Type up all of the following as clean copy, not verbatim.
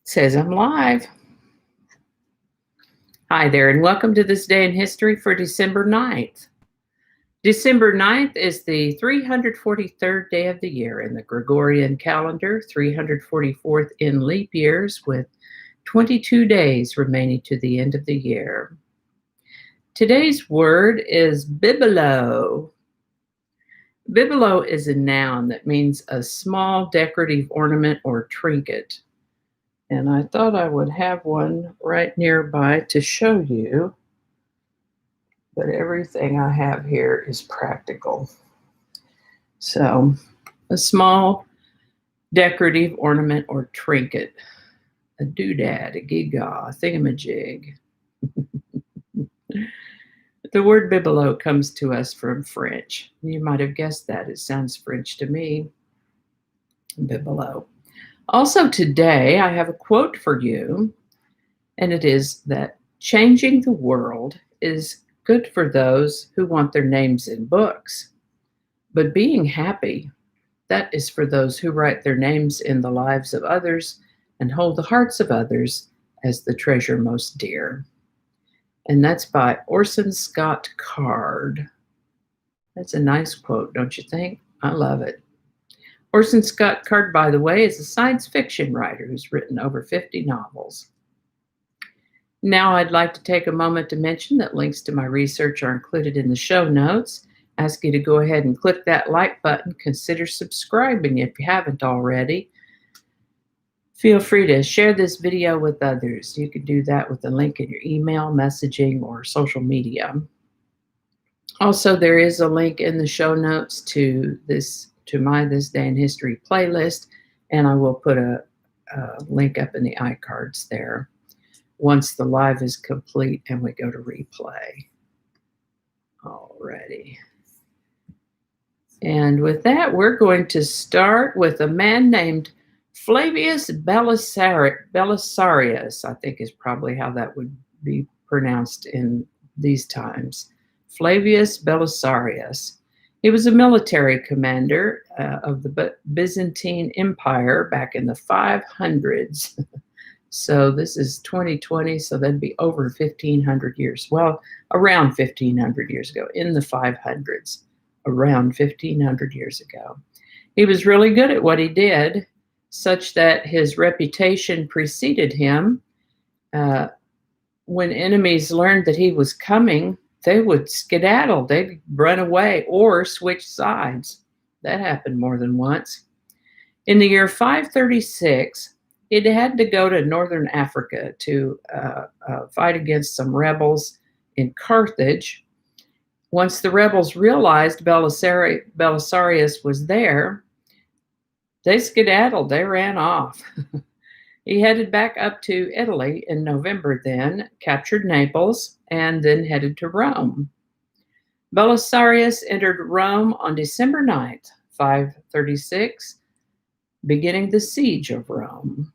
Says I'm live. Hi there, and welcome to this day in history for December 9th. December 9th is the 343rd day of the year in the Gregorian calendar, 344th in leap years, with 22 days remaining to the end of the year. Today's word is Bibelot. Bibelot is a noun that means a small decorative ornament or trinket. And I thought I would have one right nearby to show you, but everything I have here is practical. So, a small decorative ornament or trinket, a doodad, a gewgaw, a thingamajig. The word bibelot comes to us from French. You might have guessed that. It sounds French to me. Bibelot. Also today, I have a quote for you, and it is that changing the world is good for those who want their names in books, but being happy, that is for those who write their names in the lives of others and hold the hearts of others as the treasure most dear. And that's by Orson Scott Card. That's a nice quote, don't you think? I love it. Orson Scott Card, by the way, is a science fiction writer who's written over 50 novels. Now I'd like to take a moment to mention that links to my research are included in the show notes. I ask you to go ahead and click that like button. Consider subscribing if you haven't already. Feel free to share this video with others. You can do that with a link in your email, messaging, or social media. Also, there is a link in the show notes to my This Day in History playlist, and I will put a link up in the iCards there once the live is complete and we go to replay. Alrighty. And with that, we're going to start with a man named Flavius Belisarius, I think is probably how that would be pronounced in these times. Flavius Belisarius. He was a military commander of the Byzantine Empire back in the 500s. So this is 2020, so that'd be over 1,500 years. Well, around 1,500 years ago, in the 500s, around 1,500 years ago. He was really good at what he did, such that his reputation preceded him. When enemies learned that he was coming, they would skedaddle, they'd run away or switch sides. That happened more than once. In the year 536, it had to go to northern Africa to fight against some rebels in Carthage. Once the rebels realized Belisarius was there, they skedaddled, they ran off. He headed back up to Italy in November then, captured Naples, and then headed to Rome. Belisarius entered Rome on December 9th, 536, beginning the siege of Rome.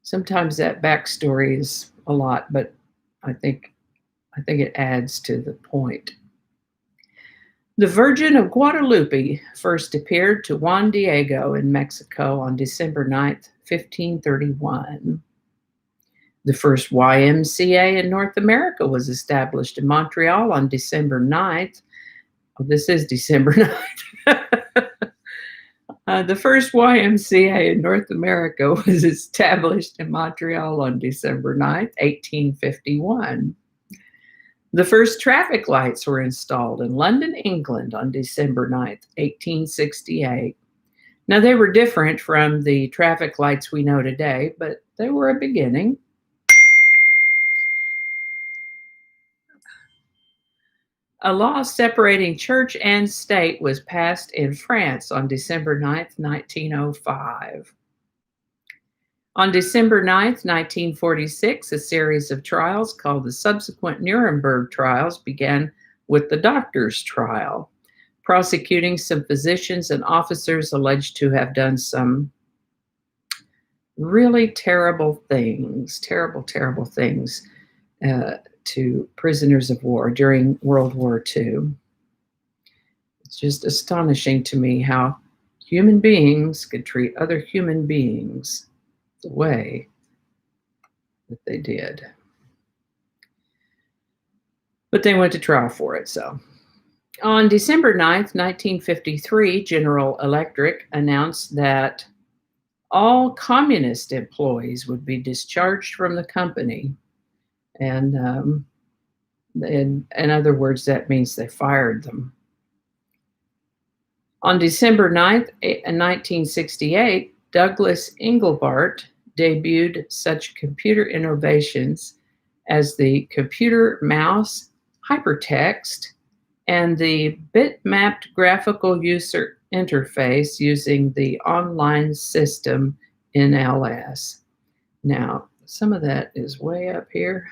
Sometimes that backstory is a lot, but I think it adds to the point. The Virgin of Guadalupe first appeared to Juan Diego in Mexico on December 9th, 1531. The first YMCA in North America was established in Montreal on December 9th. Oh, this is December 9th. The first YMCA in North America was established in Montreal on December 9th, 1851. The first traffic lights were installed in London, England on December 9th, 1868. Now, they were different from the traffic lights we know today, but they were a beginning. A law separating church and state was passed in France on December 9th, 1905. On December 9th, 1946, a series of trials called the subsequent Nuremberg Trials began with the doctor's trial, prosecuting some physicians and officers alleged to have done some really terrible things to prisoners of war during World War II. It's just astonishing to me how human beings could treat other human beings the way that they did. But they went to trial for it, so. On December 9th, 1953, General Electric announced that all communist employees would be discharged from the company. And in other words, that means they fired them. On December 9th, 1968, Douglas Engelbart debuted such computer innovations as the computer mouse, hypertext, and the bitmapped graphical user interface using the online system NLS. Now, some of that is way up here,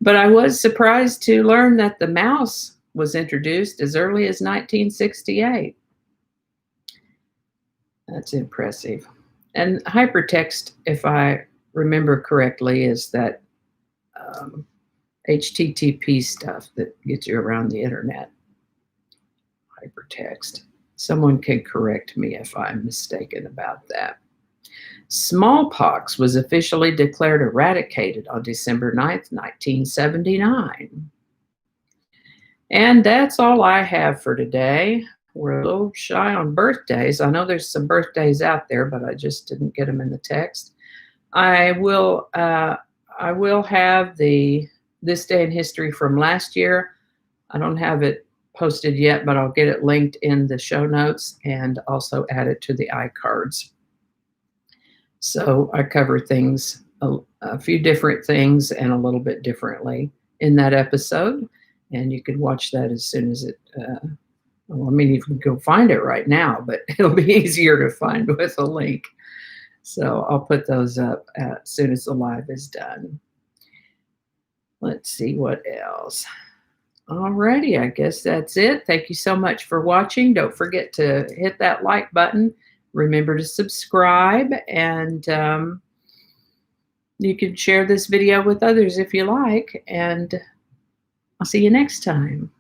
but I was surprised to learn that the mouse was introduced as early as 1968. That's impressive. And hypertext, if I remember correctly, is that HTTP stuff that gets you around the internet. Hypertext. Someone can correct me if I'm mistaken about that. Smallpox was officially declared eradicated on December 9th, 1979. And that's all I have for today. We're a little shy on birthdays. I know there's some birthdays out there, but I just didn't get them in the text. I will have this day in history from last year. I don't have it posted yet, but I'll get it linked in the show notes and also add it to the iCards. So I cover things, a few different things and a little bit differently in that episode. And you can watch that as soon as it, well, I mean, you can go find it right now, but it'll be easier to find with a link. So I'll put those up as soon as the live is done. Let's see what else. Alrighty, I guess that's it. Thank you so much for watching. Don't forget to hit that like button. Remember to subscribe, and you can share this video with others if you like. And I'll see you next time.